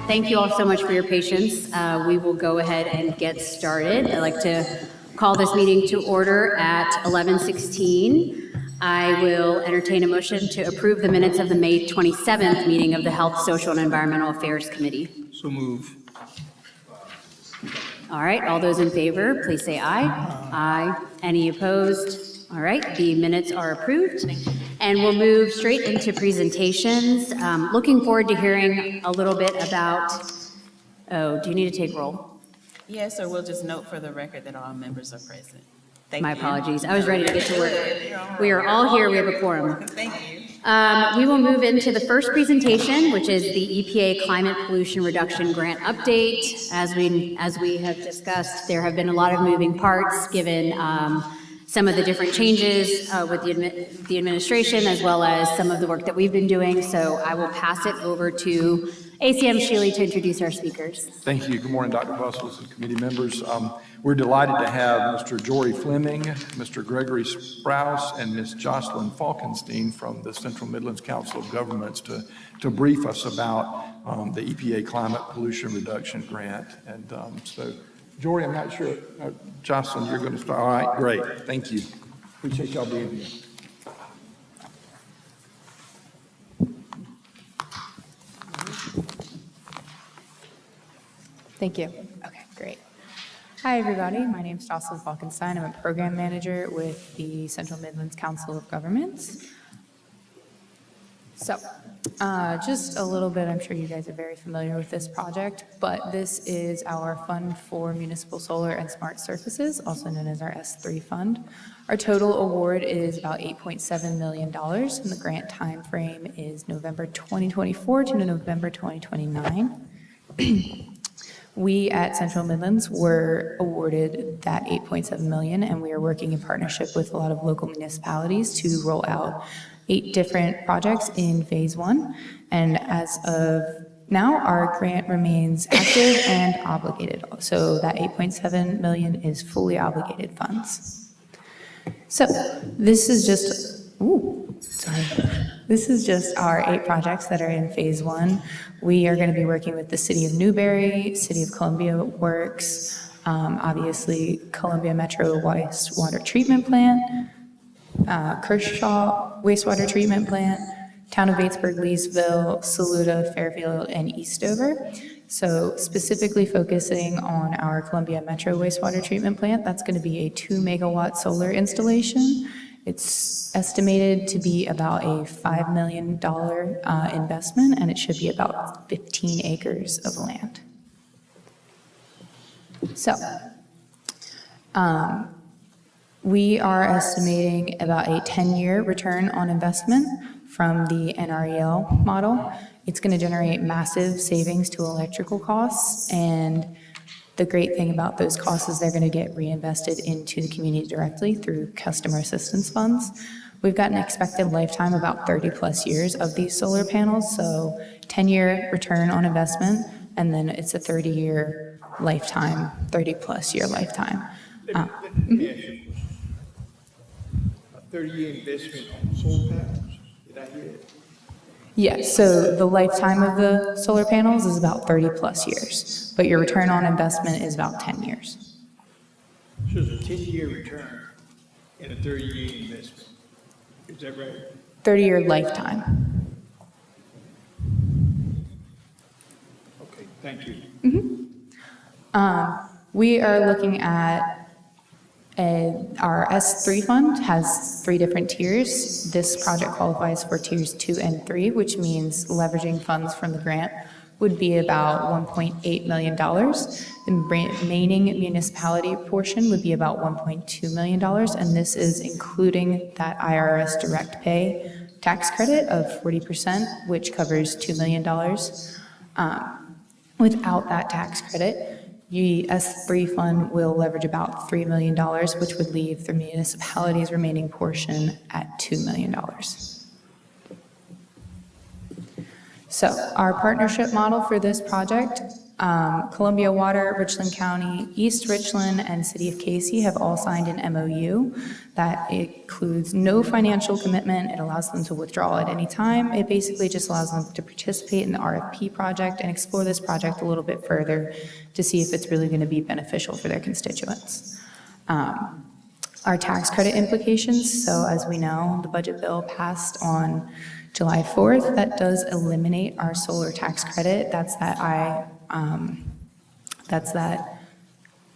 thank you all so much for your patience. We will go ahead and get started. I'd like to call this meeting to order at 11:16. I will entertain a motion to approve the minutes of the May 27th meeting of the Health, Social, and Environmental Affairs Committee. So move. All right, all those in favor, please say aye. Aye. Any opposed? All right, the minutes are approved. And we'll move straight into presentations. Looking forward to hearing a little bit about, do you need to take roll? Yes, or we'll just note for the record that all members are present. Thank My you. apologies. I was ready to get to work. We are all here. We have a quorum. Thank you. We will move into the first presentation, which is the EPA Climate Pollution Reduction Grant Update. As we have discussed, there have been a lot of moving parts given some of the different changes with the administration, as well as some of the work that we've been doing. So I will pass it over to ACM Shealy to introduce our speakers. Thank you. Good morning, Dr. Bustles and committee members. We're delighted to have Mr. Jory Fleming, Mr. Gregory Sprouse, and Ms. Jocelyn Falkenstein from the Central Midlands Council of Governments to brief us about the EPA Climate Pollution Reduction Grant. And so, Jory, I'm not sure. Jocelyn, you're going to start. All right, great. Thank you. Appreciate y'all being here. Thank you. Okay, great. Hi, everybody. My name is Jocelyn Falkenstein. I'm a program manager with the Central Midlands Council of Governments. So, just a little bit, I'm sure you guys are very familiar with this project, but this is our Fund for Municipal Solar and Smart Surfaces, also known as our S3 fund. Our total award is about $8.7 million, and the grant time frame is November 2024 to November 2029. We at Central Midlands were awarded that $8.7 million, and we are working in partnership with a lot of local municipalities to roll out 8 different projects in phase 1. And as of now, our grant remains active and obligated. So that $8.7 million is fully obligated funds. So this is just, This is just our 8 projects that are in phase 1. We are going to be working with the City of Newberry, City of Columbia Works, obviously Columbia Metro Wastewater Treatment Plant, Kershaw Wastewater Treatment Plant, Town of Batesburg, Leesville, Saluda, Fairfield, and Eastover. So specifically focusing on our Columbia Metro Wastewater Treatment Plant, that's going to be a 2 megawatt solar installation. It's estimated to be about a $5 million investment, and it should be about 15 acres of land. So, we are estimating about a 10-year return on investment from the NREL model. It's going to generate massive savings to electrical costs, and the great thing about those costs is they're going to get reinvested into the community directly through customer assistance funds. We've got an expected lifetime about 30 plus years of these solar panels, so 10-year return on investment, and then it's a 30-year lifetime, 30 plus year lifetime. Let me ask you a question. A 30-year investment on solar panels? Did I hear it? Yes, so the lifetime of the solar panels is about 30 plus years, but your return on investment is about 10 years. So it's a 10-year return and a 30-year investment. Is that right? 30-year lifetime. Okay, thank you. We are looking at our S3 fund has 3 different tiers. This project qualifies for tiers 2 and 3, which means leveraging funds from the grant would be about $1.8 million. The remaining municipality portion would be about $1.2 million, and this is including that IRS direct pay tax credit of 40%, which covers $2 million. Without that tax credit, the S3 fund will leverage about $3 million, which would leave the municipality's remaining portion at $2 million. So our partnership model for this project Columbia Water, Richland County, East Richland, and City of Casey have all signed an MOU that includes no financial commitment. It allows them to withdraw at any time. It basically just allows them to participate in the RFP project and explore this project a little bit further to see if it's really going to be beneficial for their constituents. Our tax credit implications, so as we know, the budget bill passed on July 4th. That does eliminate our solar tax credit. That's that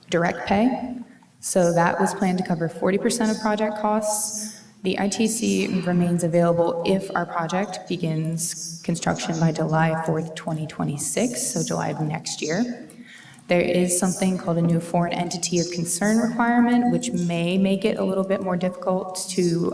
direct pay. So that was planned to cover 40% of project costs. The ITC remains available if our project begins construction by July 4th, 2026, so July of next year. There is something called a new foreign entity of concern requirement, which may make it a little bit more difficult to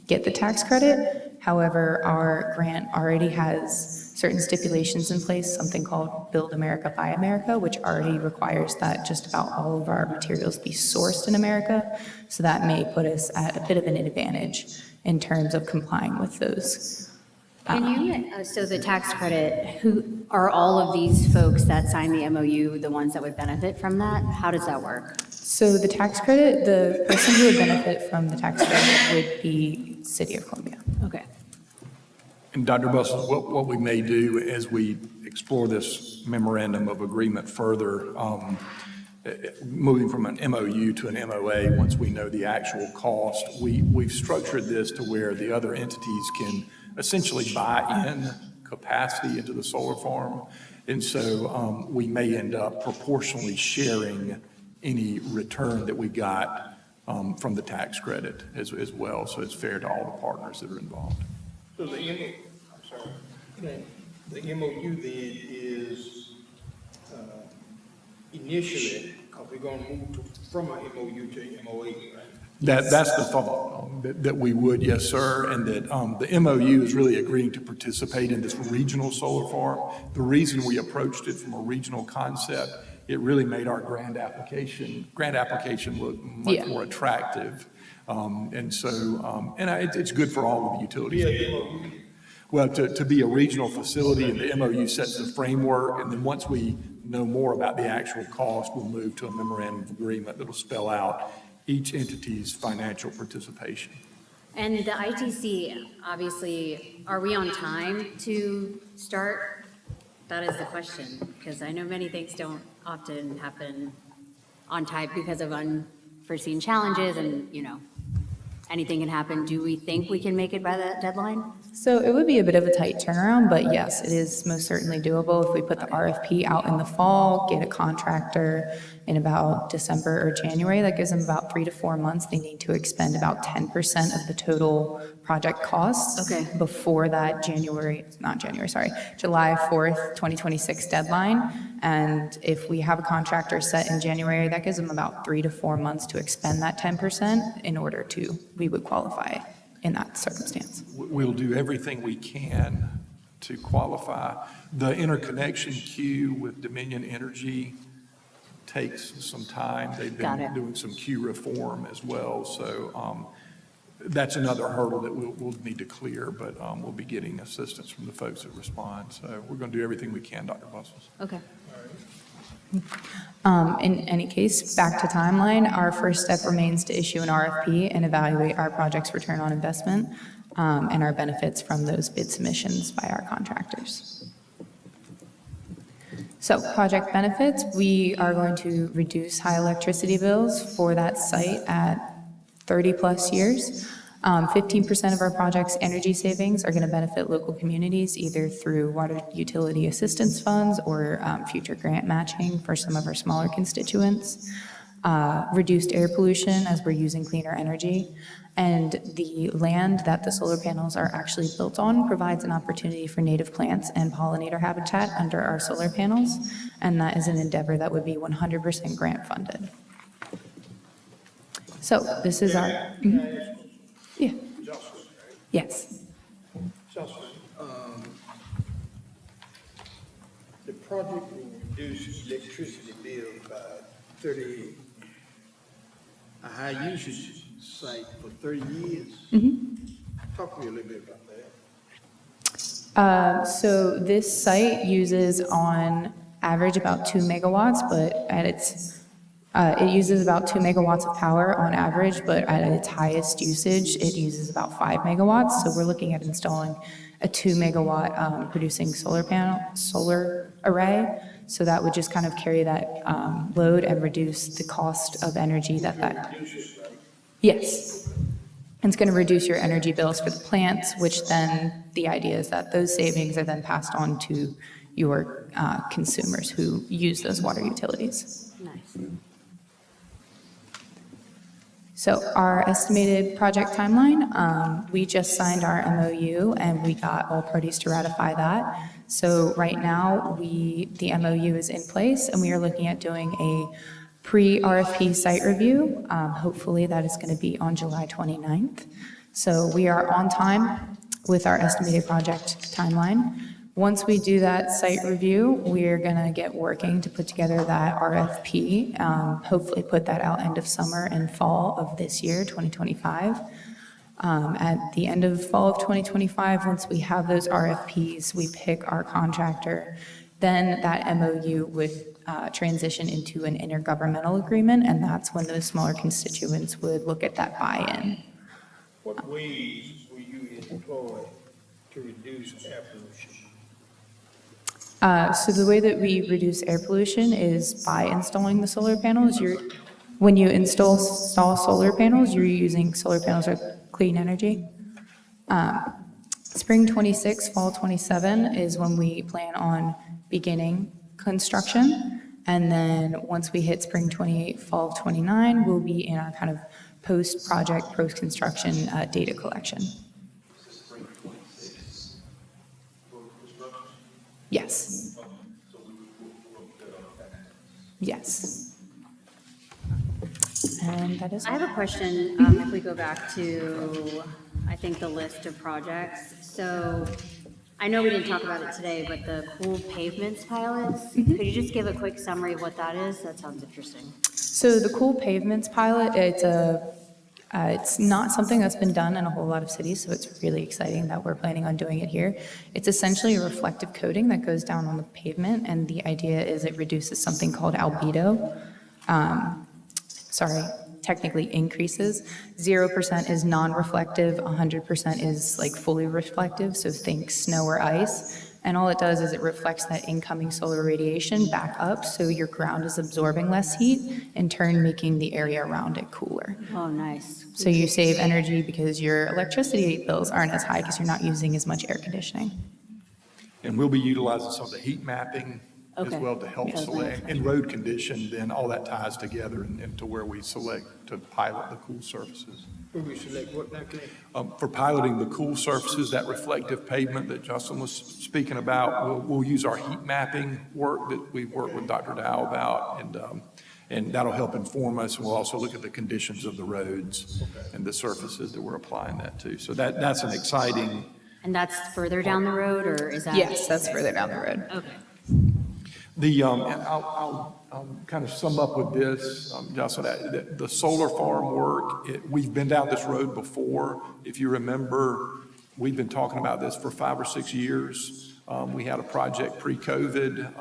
get the tax credit. However, our grant already has certain stipulations in place, something called Build America, Buy America, which already requires that just about all of our materials be sourced in America. So that may put us at a bit of an advantage in terms of complying with those. Can you, so the tax credit, who, are all of these folks that signed the MOU the ones that would benefit from that? How does that work? So the tax credit, the person who would benefit from the tax credit would be City of Columbia. Okay. And Dr. Bustles, what we may do as we explore this memorandum of agreement further, moving from an MOU to an MOA, once we know the actual cost, we've structured this to where the other entities can essentially buy in capacity into the solar farm. And so we may end up proportionally sharing any return that we got from the tax credit as well. So it's fair to all the partners that are involved. So the MOU then is initially, because we're going to move from a MOU to MOA, right? That's the thought, that we would, yes, sir, and that the MOU is really agreeing to participate in this regional solar farm. The reason we approached it from a regional concept, it really made our grant application look much more attractive. And so, it's good for all of the utilities. Well, to be a regional facility, and the MOU sets the framework, and then once we know more about the actual cost, we'll move to a memorandum of agreement that'll spell out each entity's financial participation. And the ITC, obviously, are we on time to start? That is the question, because I know many things don't often happen on time because of unforeseen challenges and, anything can happen. Do we think we can make it by that deadline? So it would be a bit of a tight turnaround, but yes, it is most certainly doable. If we put the RFP out in the fall, get a contractor in about December or January, that gives them about 3 to 4 months. They need to expend about 10% of the total project costs before that July 4th, 2026 deadline. And if we have a contractor set in January, that gives them about 3 to 4 months to expend that 10% in order to, we would qualify in that circumstance. We'll do everything we can to qualify. The interconnection queue with Dominion Energy takes some time. They've been doing some queue reform as well. So that's another hurdle that we'll need to clear, but we'll be getting assistance from the folks that respond. So we're going to do everything we can, Dr. Bustles. Okay. In any case, back to timeline, our first step remains to issue an RFP and evaluate our project's return on investment and our benefits from those bid submissions by our contractors. So project benefits, we are going to reduce high electricity bills for that site at 30 plus years. 15% of our project's energy savings are going to benefit local communities either through water utility assistance funds or future grant matching for some of our smaller constituents. Reduced air pollution as we're using cleaner energy. And the land that the solar panels are actually built on provides an opportunity for native plants and pollinator habitat under our solar panels. And that is an endeavor that would be 100% grant funded. So this is our, yeah, yes. Jocelyn, the project will reduce electricity bills by 30, a high usage site for 30 years. Talk to me a little bit about that. So this site uses on average about 2 megawatts, but at its it uses about 2 megawatts of power on average, but at its highest usage, it uses about 5 megawatts. So we're looking at installing a 2 megawatt producing solar array. So that would just kind of carry that load and reduce the cost of energy that. Yes. And it's going to reduce your energy bills for the plants, which then the idea is that those savings are then passed on to your consumers who use those water utilities. Nice. So our estimated project timeline, we just signed our MOU and we got all parties to ratify that. So right now, the MOU is in place and we are looking at doing a pre-RFP site review. Hopefully that is going to be on July 29th. So we are on time with our estimated project timeline. Once we do that site review, we're going to get working to put together that RFP, hopefully put that out end of summer and fall of this year, 2025. At the end of fall of 2025, once we have those RFPs, we pick our contractor, then that MOU would transition into an intergovernmental agreement, and that's when those smaller constituents would look at that buy-in. What ways will you employ to reduce air pollution? So the way that we reduce air pollution is by installing the solar panels. When you install solar panels, you're using solar panels with clean energy. Spring 26, fall 27 is when we plan on beginning construction. And then once we hit spring 28, fall 29, we'll be in our kind of post-project, post-construction data collection. Yes. Yes. And that is. I have a question, if we go back to, I think, the list of projects. So I know we didn't talk about it today, but the cool pavements pilots, could you just give a quick summary of what that is? That sounds interesting. So the Cool Pavements pilot, it's not something that's been done in a whole lot of cities, so it's really exciting that we're planning on doing it here. It's essentially a reflective coating that goes down on the pavement, and the idea is it reduces something called albedo. Technically increases. 0% is non-reflective, 100% is like fully reflective, so think snow or ice. And all it does is it reflects that incoming solar radiation back up, so your ground is absorbing less heat, in turn making the area around it cooler. Oh, nice. So you save energy because your electricity bills aren't as high because you're not using as much air conditioning. And we'll be utilizing some of the heat mapping as Okay. well to help That's select. nice. In road condition, then all that ties together into where we select to pilot the cool surfaces. Will we select what now, Clay? For piloting the cool surfaces, that reflective pavement that Justin was speaking about, we'll use our heat mapping work that we've worked with Dr. Dow about, and that'll help inform us. We'll also look at the conditions of the roads and the surfaces that we're applying that to. So that's an exciting. And that's further down the road, or is that? Yes, that's further down the road. Okay. And I'll kind of sum up with this, Justin, that the solar farm work, we've been down this road before. If you remember, we've been talking about this for 5 or 6 years. We had a project pre-COVID.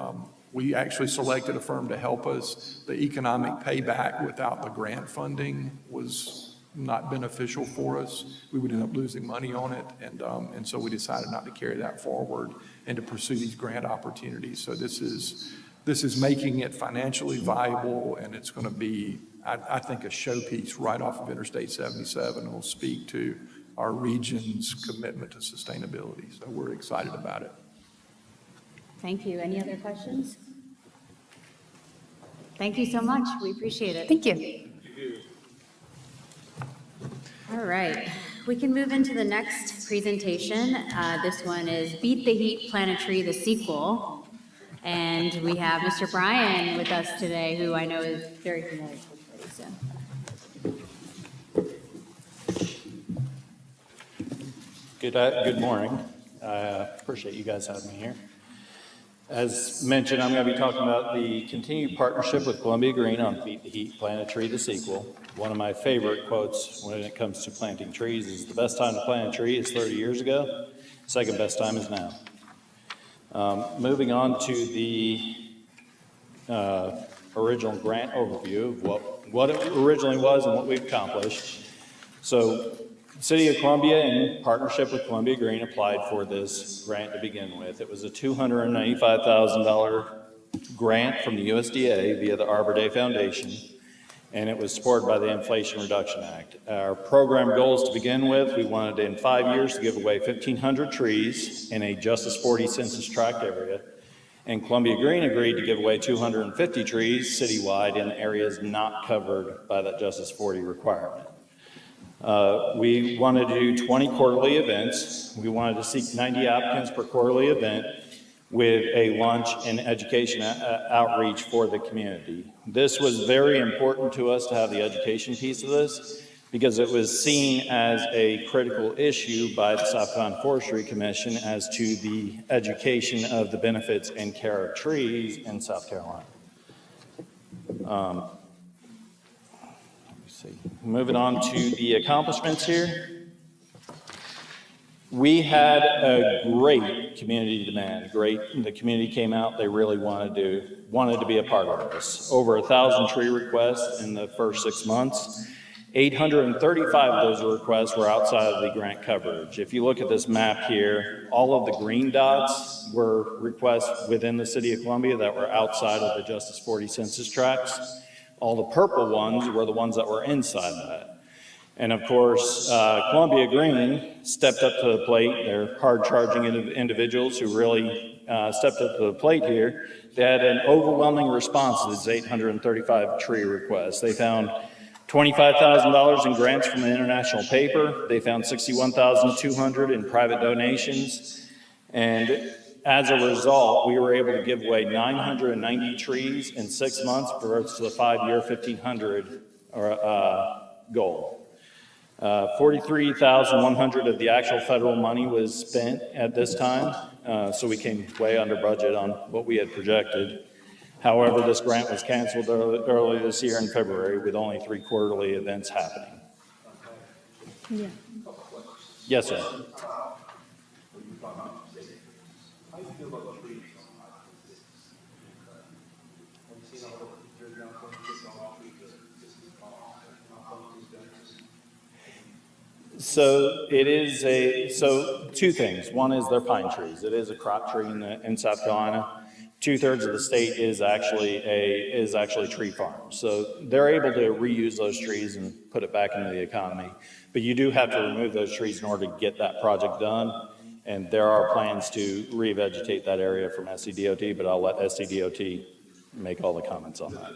We actually selected a firm to help us. The economic payback without the grant funding was not beneficial for us. We would end up losing money on it. And so we decided not to carry that forward and to pursue these grant opportunities. So this is making it financially viable, and it's going to be, I think, a showpiece right off of Interstate 77. It will speak to our region's commitment to sustainability. So we're excited about it. Thank you. Any other questions? Thank you so much. We appreciate it. Thank you. All right, we can move into the next presentation. This one is Beat the Heat Planetary, the sequel. And we have Mr. Brian with us today, who I know is very familiar with Tracy. Good morning. I appreciate you guys having me here. As mentioned, I'm going to be talking about the continued partnership with Columbia Green on Beat the Heat, Plant a Tree, the sequel. One of my favorite quotes when it comes to planting trees is the best time to plant a tree is 30 years ago. Second best time is now. Moving on to the original grant overview of what it originally was and what we've accomplished. So City of Columbia, in partnership with Columbia Green, applied for this grant to begin with. It was a $295,000 grant from the USDA via the Arbor Day Foundation, and it was supported by the Inflation Reduction Act. Our program goals to begin with, we wanted in 5 years to give away 1,500 trees in a Justice 40 census tract area, and Columbia Green agreed to give away 250 trees citywide in areas not covered by that Justice 40 requirement. We wanted to do 20 quarterly events. We wanted to seek 90 applicants per quarterly event with a lunch and education outreach for the community. This was very important to us to have the education piece of this because it was seen as a critical issue by the South Carolina Forestry Commission as to the education of the benefits and care of trees in South Carolina. Let me see. Moving on to the accomplishments here. We had a great community demand. The community came out, they really wanted to be a part of this. Over 1,000 tree requests in the first 6 months. 835 of those requests were outside of the grant coverage. If you look at this map here, all of the green dots were requests within the City of Columbia that were outside of the Justice 40 census tracts. All the purple ones were the ones that were inside that. And of course, Columbia Green stepped up to the plate. They're hard-charging individuals who really stepped up to the plate here. They had an overwhelming response to these 835 tree requests. They found $25,000 in grants from the international paper. They found $61,200 in private donations. And as a result, we were able to give away 990 trees in 6 months versus the 5-year 1,500 goal. 43,100 of the actual federal money was spent at this time, so we came way under budget on what we had projected. However, this grant was canceled early this year in February with only 3 quarterly events happening. Yeah. Yes, sir. So it is so 2 things. One is they're pine trees. It is a crop tree in South Carolina. 2/3 of the state is actually tree farms. So they're able to reuse those trees and put it back into the economy. But you do have to remove those trees in order to get that project done. And there are plans to revegetate that area from SCDOT, but I'll let SCDOT make all the comments on that.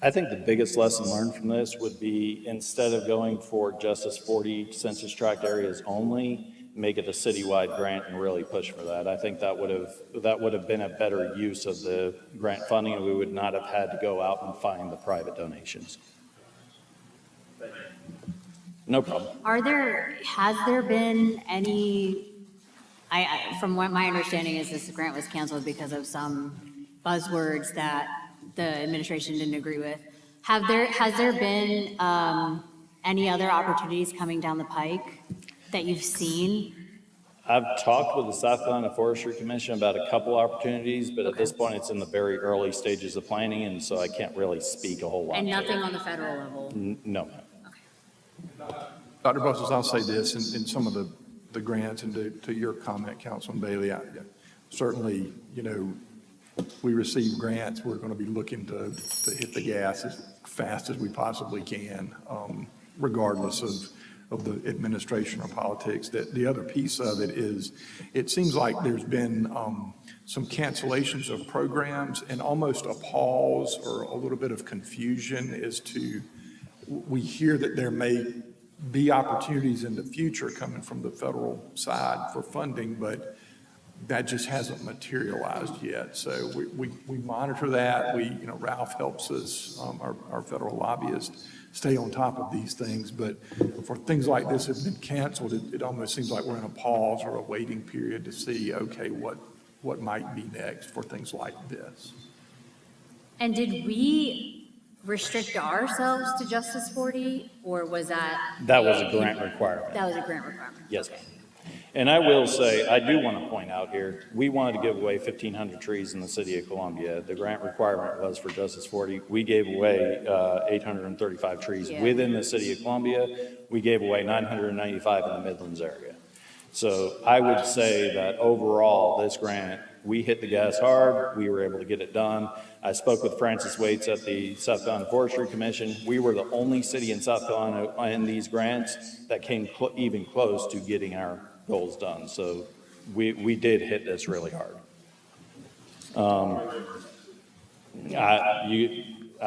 I think the biggest lesson learned from this would be instead of going for Justice 40 census tract areas only, make it a citywide grant and really push for that. I think that would have been a better use of the grant funding, and we would not have had to go out and find the private donations. No problem. Has there been any, from what my understanding is, this grant was canceled because of some buzzwords that the administration didn't agree with. Has there been any other opportunities coming down the pike that you've seen? I've talked with the South Carolina Forestry Commission about a couple opportunities, but at this point, it's in the very early stages of planning, and so I can't really speak a whole lot. And to nothing it. on the federal level? No. Dr. Bussels, I'll say this, in some of the grants, and to your comment, Councilman Bailey, certainly, we receive grants, we're going to be looking to hit the gas as fast as we possibly can, regardless of the administration or politics. The other piece of it is, it seems like there's been some cancellations of programs and almost a pause or a little bit of confusion as to, we hear that be opportunities in the future coming from the federal side for funding, but that just hasn't materialized yet. So we monitor that. Ralph helps us, our federal lobbyist, stay on top of these things. But for things like this have been canceled, it almost seems like we're in a pause or a waiting period to see, okay, what might be next for things like this. And did we restrict ourselves to Justice 40, or was that? That was a grant requirement. That was a grant requirement. Yes, ma'am. And I will say, I do want to point out here, we wanted to give away 1,500 trees in the city of Columbia. The grant requirement was for Justice 40. We gave away 835 trees Yeah. within the city of Columbia. We gave away 995 in the Midlands area. So I would say that overall, this grant, we hit the gas hard. We were able to get it done. I spoke with Francis Waits at the South Carolina Forestry Commission. We were the only city in South Carolina in these grants that came even close to getting our goals done. So we did hit this really hard. I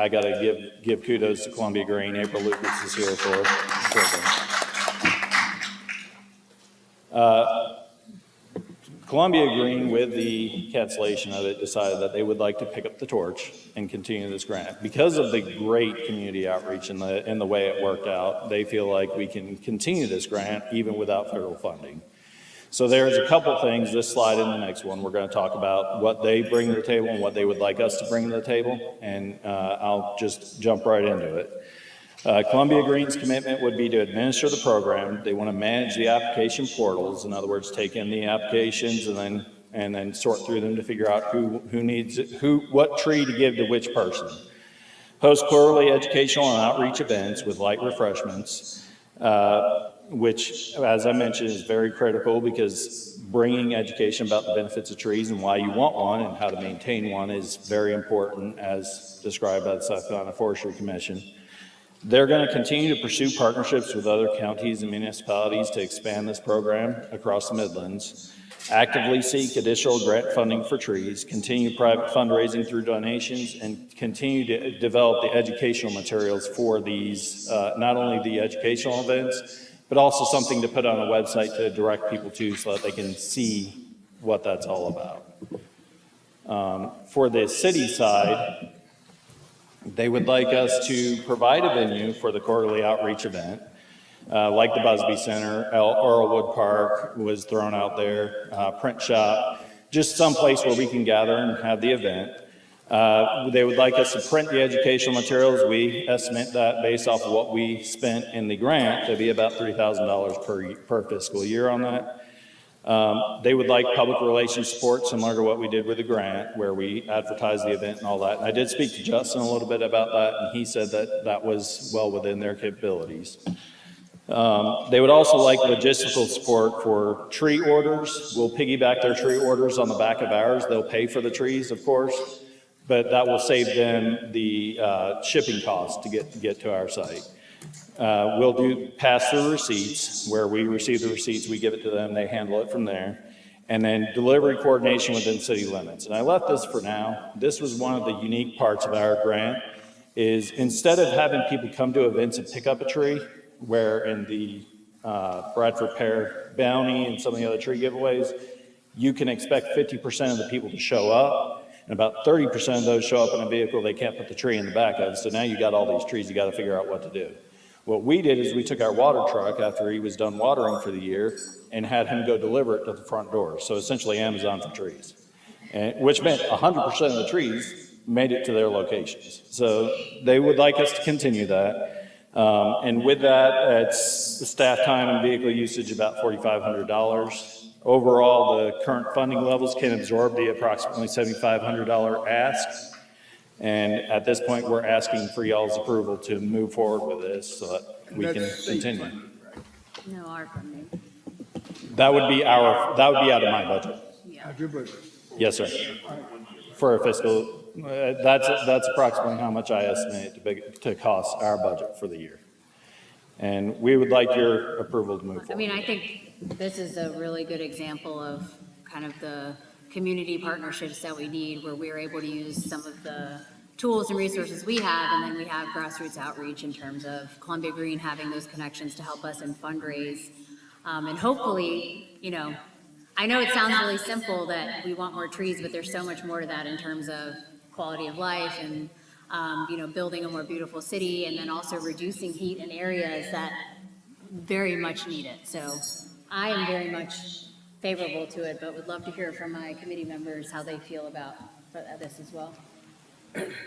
got to give kudos to Columbia Green. April Lucas is here for them. Columbia Green, with the cancellation of it, decided that they would like to pick up the torch and continue this grant. Because of the great community outreach and the way it worked out, they feel like we can continue this grant even without federal funding. So there's a couple things, this slide and the next one, we're going to talk about what they bring to the table and what they would like us to bring to the table, and I'll just jump right into it. Columbia Green's commitment would be to administer the program. They want to manage the application portals, in other words, take in the applications and then sort through them to figure out who needs it, what tree to give to which person. Host quarterly educational and outreach events with light refreshments, which, as I mentioned, is very critical because bringing education about the benefits of trees and why you want one and how to maintain one is very important, as described by the South Carolina Forestry Commission. They're going to continue to pursue partnerships with other counties and municipalities to expand this program across the Midlands, actively seek additional grant funding for trees, continue private fundraising through donations, and continue to develop the educational materials for these, not only the educational events, but also something to put on a website to direct people to so that they can see what that's all about. For the city side, they would like us to provide a venue for the quarterly outreach event, like the Busby Center, Earlwood Park was thrown out there, print shop, just some place where we can gather and have the event. They would like us to print the educational materials. We estimate that based off of what we spent in the grant to be about $3,000 per fiscal year on that. They would like public relations support, similar to what we did with the grant, where we advertised the event and all that. And I did speak to Justin a little bit about that, and he said that that was well within their capabilities. They would also like logistical support for tree orders. We'll piggyback their tree orders on the back of ours. They'll pay for the trees, of course, but that will save them the shipping costs to get to our site. We'll do pass-through receipts, where we receive the receipts, we give it to them, they handle it from there. And then delivery coordination within city limits. And I left this for now. This was one of the unique parts of our grant, is instead of having people come to events and pick up a tree, where in the Bradford Pear Bounty and some of the other tree giveaways, you can expect 50% of the people to show up, and about 30% of those show up in a vehicle they can't put the tree in the back of. So now you got all these trees, you got to figure out what to do. What we did is we took our water truck after he was done watering for the year and had him go deliver it to the front door. So essentially Amazon for trees, which meant 100% of the trees made it to their locations. So they would like us to continue that. And with that, it's the staff time and vehicle usage about $4,500. Overall, the current funding levels can absorb the approximately $7,500 ask. And at this point, we're asking for y'all's approval to move forward with this so that we can continue. No, our funding. That would be out of my budget. Yeah. Yes, sir. For a fiscal, that's approximately how much I estimate to cost our budget for the year. And we would like your approval to move forward. I mean, I think this is a really good example of kind of the community partnerships that we need, where we're able to use some of the tools and resources we have, and then we have grassroots outreach in terms of Columbia Green having those connections to help us in fundraise. And hopefully, you know, I know it sounds really simple that we want more trees, but there's so much more to that in terms of quality of life and, you know, building a more beautiful city, and then also reducing heat in areas that very much need it. So I am very much favorable to it, but would love to hear from my committee members how they feel about this as well.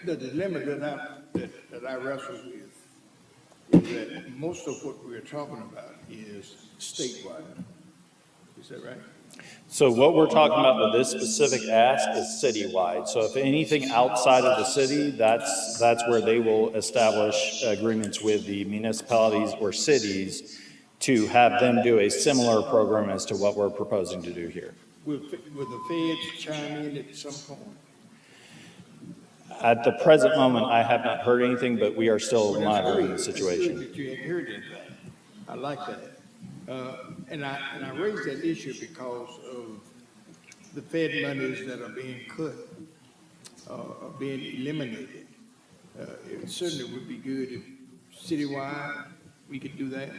The dilemma that I wrestle with is that most of what we're talking about is statewide. Is that right? So what we're talking about with this specific ask is citywide. So if anything outside of the city, that's where they will establish agreements with the municipalities or cities to have them do a similar program as to what we're proposing to do here. Will the feds chime in at some point? At the present moment, I have not heard anything, but we are still Well, that's monitoring great. the That's situation. good that you ain't heard anything. I like that. And I raised that issue because of the Fed monies that are being cut, are being eliminated. It certainly would be good if citywide, we could do that,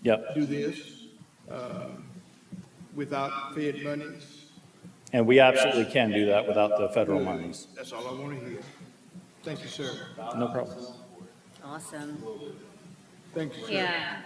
Yep. do this, without Fed monies. And we absolutely can do that without the federal monies. That's all I want to hear. Thank you, sir. No problem. Awesome. Thank you, sir. Yeah.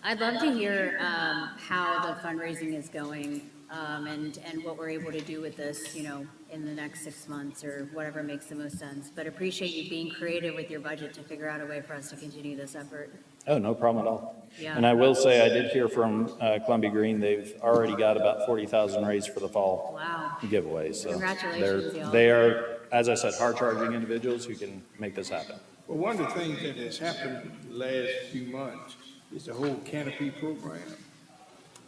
I'd love to hear how the fundraising is going, and what we're able to do with this, you know, in the next 6 months or whatever makes the most sense. But appreciate you being creative with your budget to figure out a way for us to continue this effort. Oh, no problem at all. Yeah. And I will say, I did hear from Columbia Green, they've already got about 40,000 raised for the fall Wow. giveaway. So Congratulations, y'all. they are, as I said, hard-charging individuals who can make this happen. Well, one of the things that has happened the last few months is the whole canopy program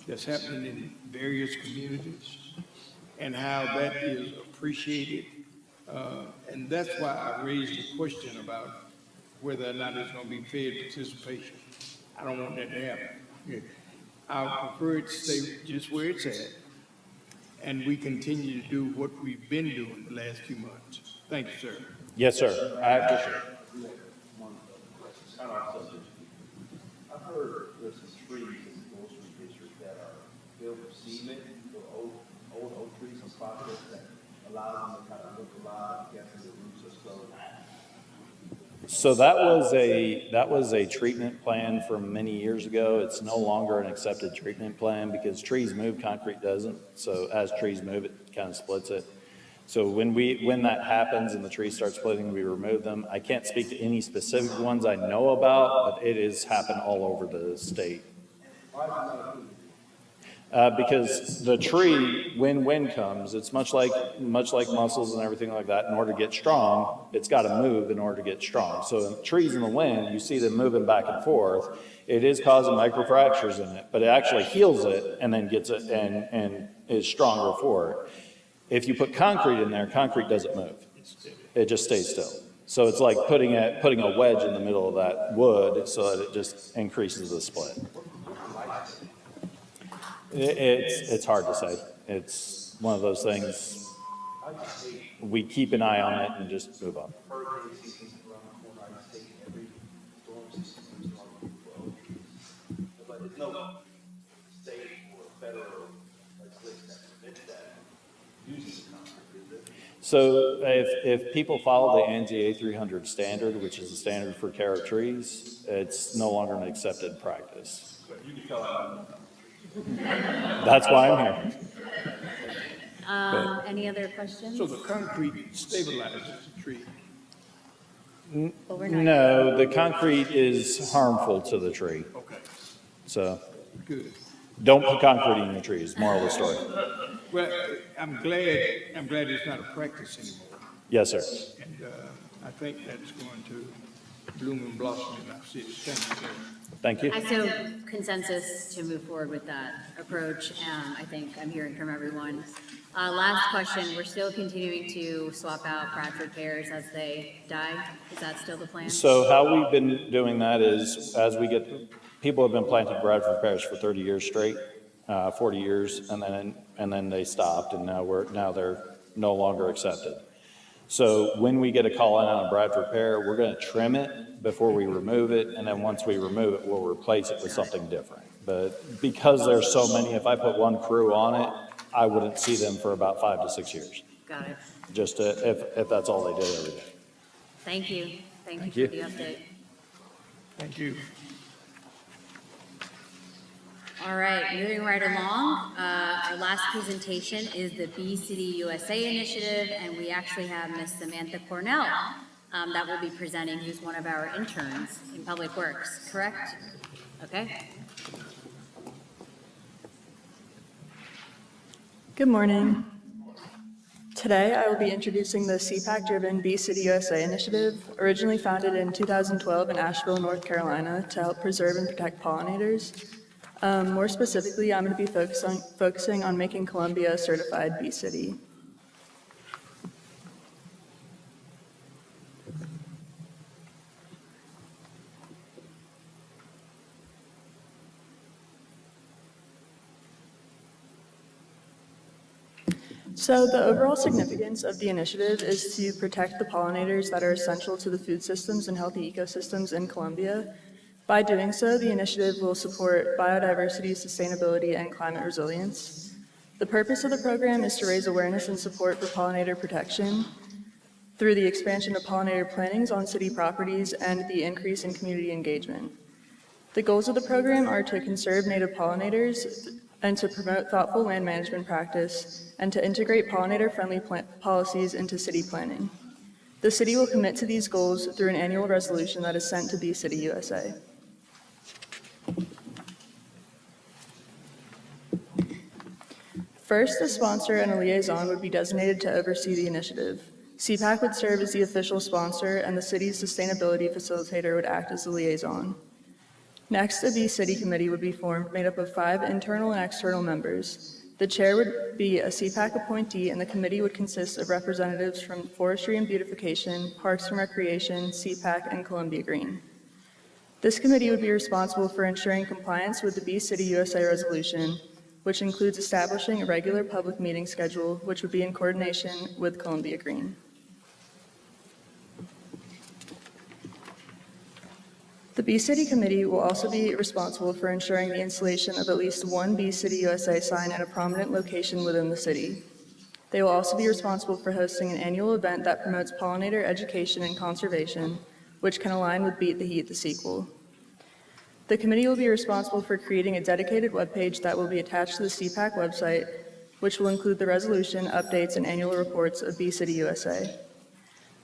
that's happening in various communities and how that is appreciated. And that's why I raised the question about whether or not it's going to be Fed participation. I don't want that to happen. Yeah. I prefer it to stay just where it's at, and we continue to do what we've been doing the last few months. Thank you, sir. Yes, sir. I appreciate it. I've heard there's some trees in the grocery district that are filled with cement, old oak trees, some projects that allow them to kind of look alive, guessing the roots are still. So that was a treatment plan from many years ago. It's no longer an accepted treatment plan because trees move, concrete doesn't. So as trees move, it kind of splits it. So when that happens and the trees start splitting, we remove them. I can't speak to any specific ones I know about, but it has happened all over the state. Because the tree, when wind comes, it's much like muscles and everything like that. In order to get strong, it's got to move in order to get strong. So in trees in the wind, you see them moving back and forth. It is causing microfractures in it, but it actually heals it and then gets it and is stronger for it. If you put concrete in there, concrete doesn't move. It just stays still. So it's like putting a wedge in the middle of that wood so that it just increases the split. It's hard to say. It's one of those things, we keep an eye on it and just move on. Hurricane season's around the corner, I just take every storm system comes along for oak trees. But there's no state or federal legislation that permits that using concrete, is there? So if people follow the ANSI A300 standard, which is the standard for care of trees, it's no longer an accepted practice. You can tell I'm That's why I'm here. Any other questions? So the concrete stabilizes the tree. Overnight. No, the concrete is harmful to the tree. Okay, So good. don't put concrete in your trees, moral of the story. Well, I'm glad it's not a practice anymore. Yes, sir. And I think that's going to bloom and blossom in our city. Thank you, sir. Thank you. I so consensus to move forward with that approach. I think I'm hearing from everyone. Last question, we're still continuing to swap out Bradford pears as they die. Is that still the plan? So how we've been doing that is as we get, people have been planting Bradford pears for 30 years straight, 40 years, and then they stopped, and now they're no longer accepted. So when we get a call in on a Bradford pear, we're gonna trim it before we remove it, and then once we remove it, we'll replace it with something different. But because there's so many, if I put one crew on it, I wouldn't see them for about 5 to 6 years, Got it. just if that's all they did every day. Thank you. Thank Thank you for you. the update. Thank you. All right, moving right along, our last presentation is the Bee City USA Initiative, and we actually have Miss Samantha Cornell that will be presenting, who's one of our interns in Public Works, correct? Okay. Good morning. Today, I will be introducing the CPAC-driven Bee City USA initiative, originally founded in 2012 in Asheville, North Carolina, to help preserve and protect pollinators. More specifically, I'm going to be focusing on making Columbia a certified bee city. So the overall significance of the initiative is to protect the pollinators that are essential to the food systems and healthy ecosystems in Columbia. By doing so, the initiative will support biodiversity, sustainability, and climate resilience. The purpose of the program is to raise awareness and support for pollinator protection through the expansion of pollinator plantings on city properties and the increase in community engagement. The goals of the program are to conserve native pollinators and to promote thoughtful land management practice and to integrate pollinator-friendly policies into city planning. The city will commit to these goals through an annual resolution that is sent to Bee City USA. First, a sponsor and a liaison would be designated to oversee the initiative. CPAC would serve as the official sponsor, and the city's sustainability facilitator would act as the liaison. Next, a Bee City committee would be formed, made up of 5 internal and external members. The chair would be a CPAC appointee, and the committee would consist of representatives from Forestry and Beautification, Parks and Recreation, CPAC, and Columbia Green. This committee would be responsible for ensuring compliance with the Bee City USA resolution, which includes establishing a regular public meeting schedule, which would be in coordination with Columbia Green. The Bee City Committee will also be responsible for ensuring the installation of at least one Bee City USA sign at a prominent location within the city. They will also be responsible for hosting an annual event that promotes pollinator education and conservation, which can align with Beat the Heat, the sequel. The committee will be responsible for creating a dedicated webpage that will be attached to the CPAC website, which will include the resolution, updates, and annual reports of Bee City USA.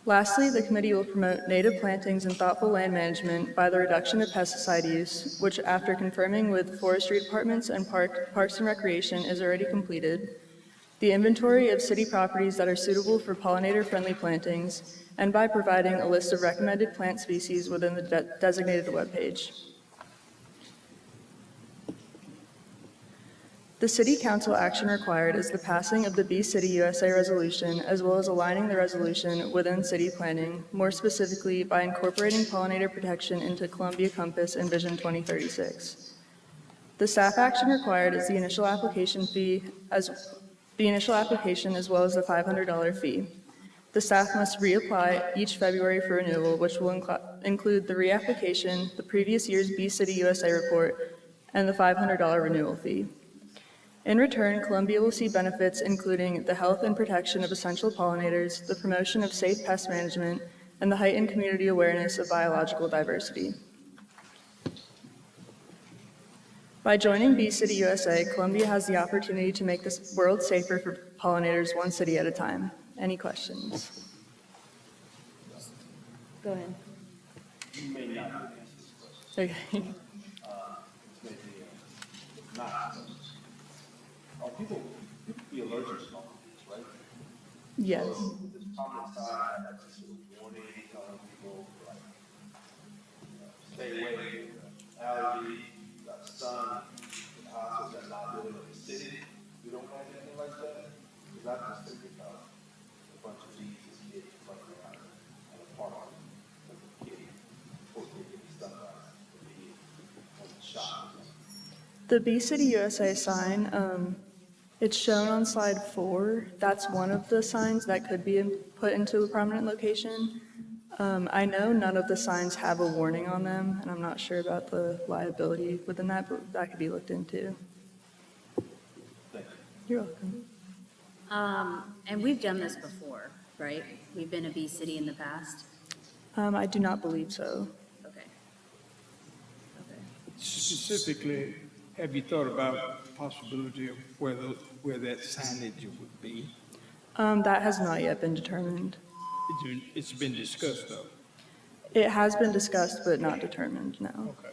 Lastly, the committee will promote native plantings and thoughtful land management by the reduction of pesticide use, which, after confirming with forestry departments and Parks and Recreation, is already completed, the inventory of city properties that are suitable for pollinator-friendly plantings, and by providing a list of recommended plant species within the designated webpage. The City Council action required is the passing of the Bee City USA resolution, as well as aligning the resolution within city planning, more specifically by incorporating pollinator protection into Columbia Compass and Vision 2036. The staff action required is the initial application as well as the $500 fee. The staff must reapply each February for renewal, which will include the reapplication, the previous year's Bee City USA report, and the $500 renewal fee. In return, Columbia will see benefits including the health and protection of essential pollinators, the promotion of safe pest management, and the heightened community awareness of biological diversity. By joining Bee City USA, Columbia has the opportunity to make this world safer for pollinators, one city at a time. Any questions? Go ahead. You may not answer this question. Okay. Not. People be allergic to pollinators, right? Yes. So this common side, that's a sort of warning, telling people, like, stay away from allergies, you got sun, the hospitals that not living in the city. You don't have anything like that? Because I just think about a bunch of bees and kids running around at a park with a kid, before they get stuck out of the shop. The Bee City USA sign It's shown on slide 4. That's one of the signs that could be put into a prominent location. I know none of the signs have a warning on them, and I'm not sure about the liability within that, but that could be looked into. You're welcome. And we've done this before, right? We've been a bee city in the past? I do not believe so. Okay. Okay. Specifically, have you thought about the possibility of where that signage would be? That has not yet been determined. It's been discussed, though. It has been discussed, but not determined, no. Okay.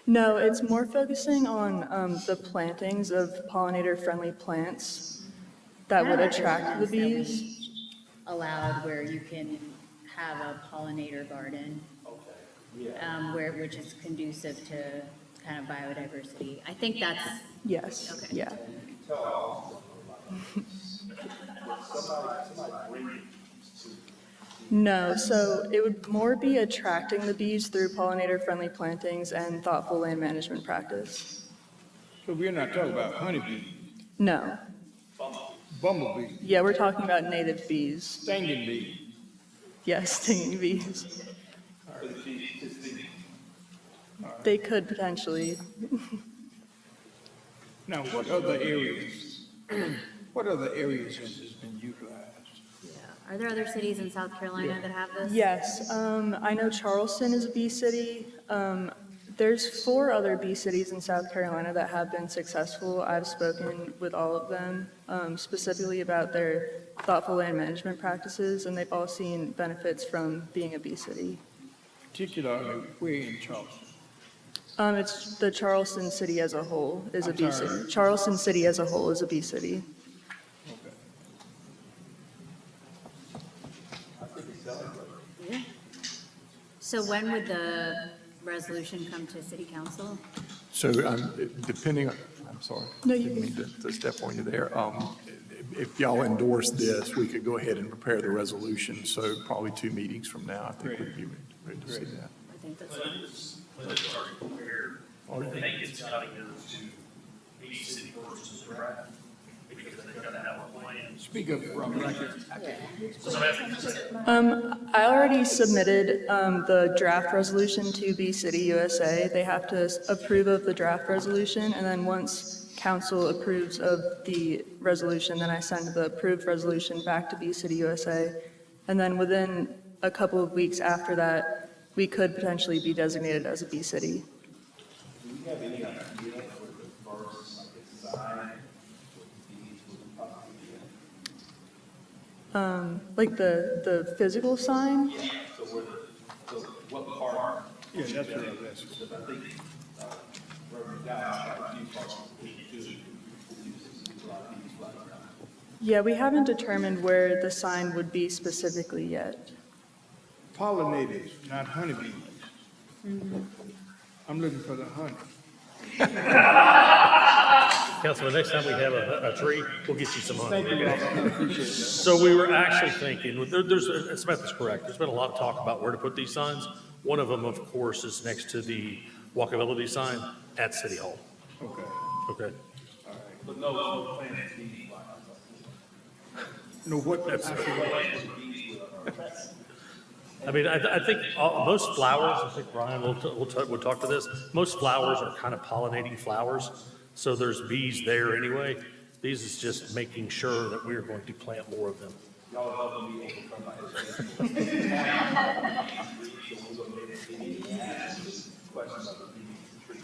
No, it's more focusing on the plantings of pollinator-friendly plants that would attract the bees. Allowed where you can have a pollinator garden. Which is conducive to kind of biodiversity. I think that's, Yes, Okay. yeah. No, so it would more be attracting the bees through pollinator-friendly plantings and thoughtful land management practice. So we're not talking about honeybees, No. bumblebees, Yeah, we're talking about native bees. stinging bees. Yes, stinging bees. They could potentially. Now, what other areas has this been utilized? are there other cities in South Carolina that have this? Yes, I know Charleston is a bee city. There's 4 other bee cities in South Carolina that have been successful. I've spoken with all of them, specifically about their thoughtful land management practices, and they've all seen benefits from being a bee city. Particularly, where in Charleston? It's the Charleston city as a whole is a I'm bee sorry? city. Charleston city as a whole is a bee city. Okay. Yeah. So when would the resolution come to city council? So depending on, I'm sorry. No, you Didn't mean to step on you there. If y'all endorse this, we could go ahead and prepare the resolution. So probably 2 meetings from now, I think we'd be ready to see that. I think that's fine. I think it's gotta go to each city versus draft, because they're gonna have a plan. Speak up, Robert. I already submitted the draft resolution to Bee City USA. They have to approve of the draft resolution, and then once council approves of the resolution, then I send the approved resolution back to Bee City USA. And then within a couple of weeks after that, we could potentially be designated as a bee city. Do we have any idea for the first, like, design, what these would possibly be? Like the physical sign? So where so what part? Yeah, that's what I was asking. Because I think, Reverend Dow, like, you parts of the do, a lot of these like that. Yeah, we haven't determined where the sign would be specifically yet. Pollinators, not honeybees. I'm looking for the honey. Councilman, next time we have a tree, we'll get you some honey. Thank you, Robert. I appreciate that. So we were actually thinking, Samantha's correct, there's been a lot of talk about where to put these signs. One of them, of course, is next to the walkability sign at City Hall. Okay. Okay? But no plan to be like. No, what, I mean, I think most flowers, I think Brian will talk to this, most flowers are kind of pollinating flowers, so there's bees there anyway. These is just making sure that we're going to plant more of them. Y'all are helping me overcome my hesitation. So we're gonna maybe ask this question about the bees and trees.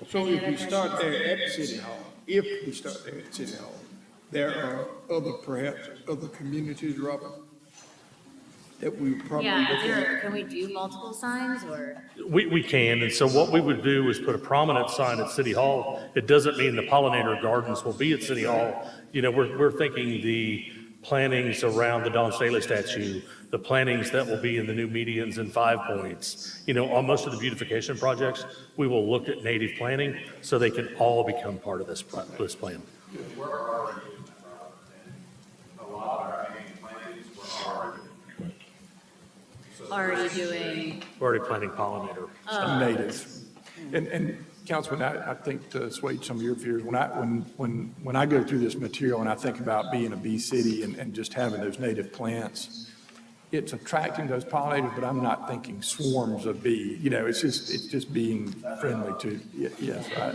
so if we start there at City Hall, at City Hall, there are perhaps other communities, Robert, that we probably look at? Can we do multiple signs or? We can, and so what we would do is put a prominent sign at City Hall. It doesn't mean the pollinator gardens will be at City Hall. You know, we're thinking the plantings around the Don Staley statue, the plantings that will be in the new medians and 5 Points. You know, on most of the beautification projects, we will look at native planting so they can all become part of this plan. We're already doing that, and a lot of our main plantings were already. So already doing, We're already planting pollinator. native. And Councilman, I think to assuage some of your fears, when I go through this material and I think about being a bee city and just having those native plants, it's attracting those pollinators, but I'm not thinking swarms of bee. You know, it's just being friendly to, yes, I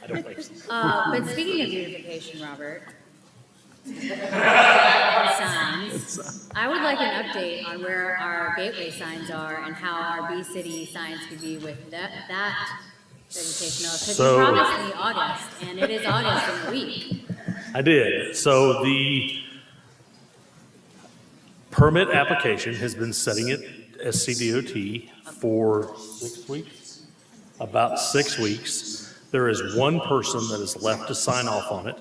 don't think so. but speaking of beautification, Robert, signs, I would like an update on where our gateway signs are and how our bee city signs could be with that vegetation. Because you So- promised me August, and it is August in a week. I did. So the permit application has been setting at SCDOT for 6 weeks? About 6 weeks. There is one person that is left to sign off on it.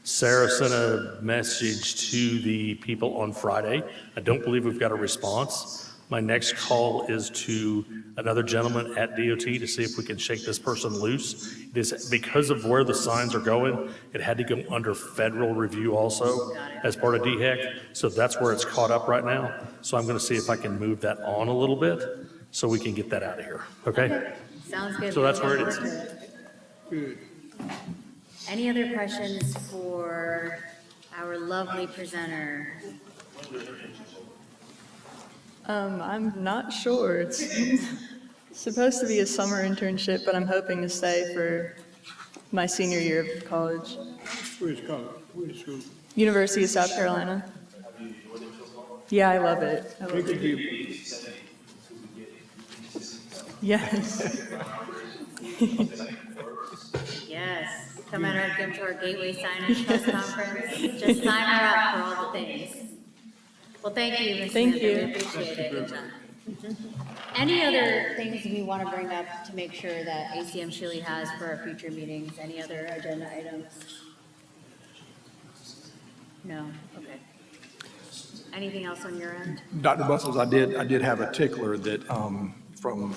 Sarah sent a message to the people on Friday. I don't believe we've got a response. My next call is to another gentleman at DOT to see if we can shake this person loose. It is because of where the signs are going, it had to go under federal review also as part of DHEC. So that's where it's caught up right now. So I'm going to see if I can move that on a little bit so we can get that out of here. Okay? Sounds good. So that's where it We'll is. look forward to it. Good. Any other questions for our lovely presenter? I'm not sure. It's supposed to be a summer internship, but I'm hoping to stay for my senior year of college. Where's college? Where's school? University of South Carolina. Yeah, I love it. I It love could it. be, Yes. Yes, come to our Gateway Signage Press Conference. Just sign her up for all the things. Well, thank you, Ms. Thank Samantha. We you. appreciate it. Any other things we want to bring up to make sure that ACM Shiley has for our future meetings? Any other agenda items? No? Okay. Anything else on your end? Dr. Bustles, I did have a tickler that, from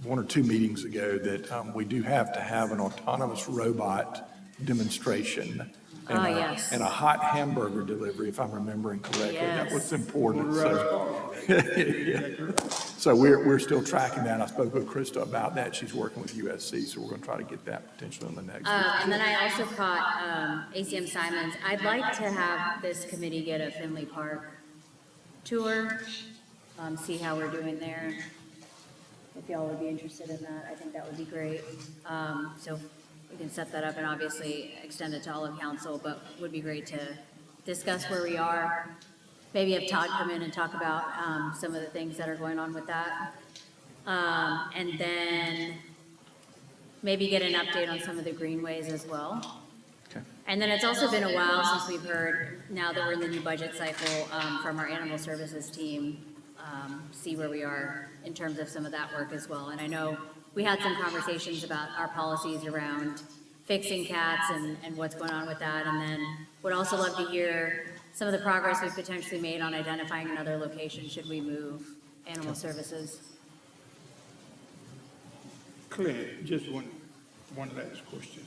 1 or 2 meetings ago, that we do have to have an autonomous robot demonstration. and Ah, a- yes. And a hot hamburger delivery, if I'm remembering correctly. That was Yes. important, so. Yeah. So we're still tracking that. I spoke with Krista about that. She's working with USC, so we're going to try to get that potentially on the next. And then I also caught ACM Simons. I'd like to have this committee get a Finley Park tour, see how we're doing there. If y'all would be interested in that, I think that would be great. So we can set that up and obviously extend it to all of council, but would be great to discuss where we are. Maybe have Todd come in and talk about some of the things that are going on with that. And then maybe get an update on some of the greenways as well. Okay. And then it's also been a while since we've heard, now that we're in the new budget cycle, from our animal services team, see where we are in terms of some of that work as well. And I know we had some conversations about our policies around fixing cats and what's going on with that. And then would also love to hear some of the progress we've potentially made on identifying another location should we move animal services. Claire, just one last question.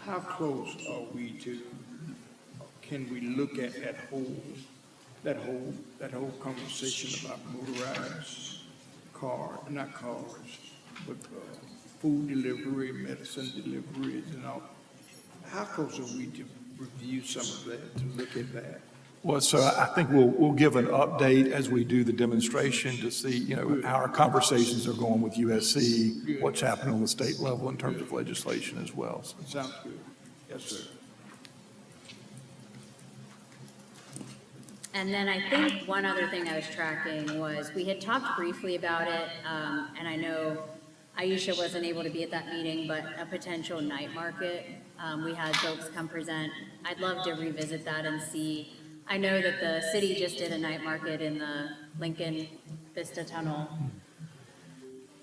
How close are we to, can we look at that whole conversation about motorized not cars, but food delivery, medicine deliveries and all? How close are we to review some of that, to look at that? Well, so I think we'll give an update as we do the demonstration to see, how our conversations are going with USC, what's happening on the state level in terms of legislation as well. So Sounds good. Yes, sir. And then I think one other thing I was tracking was, we had talked briefly about it, and I know Aisha wasn't able to be at that meeting, but a potential night market. We had folks come present. I'd love to revisit that and see. I know that the city just did a night market in the Lincoln Vista Tunnel.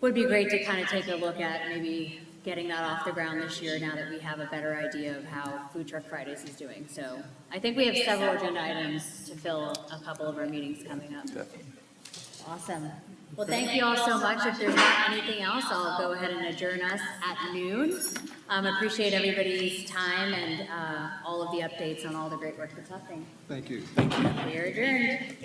Would be great to kind of take a look at maybe getting that off the ground this year now that we have a better idea of how Food Truck Fridays is doing. So I think we have several agenda items to fill a couple of our meetings coming up. Awesome. Well, thank you all so much. If there's not anything else, I'll go ahead and adjourn us at noon. Appreciate everybody's time and all of the updates on all the great work that's happening. Thank you. We are adjourned.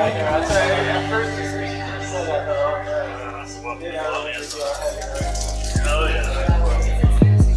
I know. That's right. At first, you said that, though. Yeah,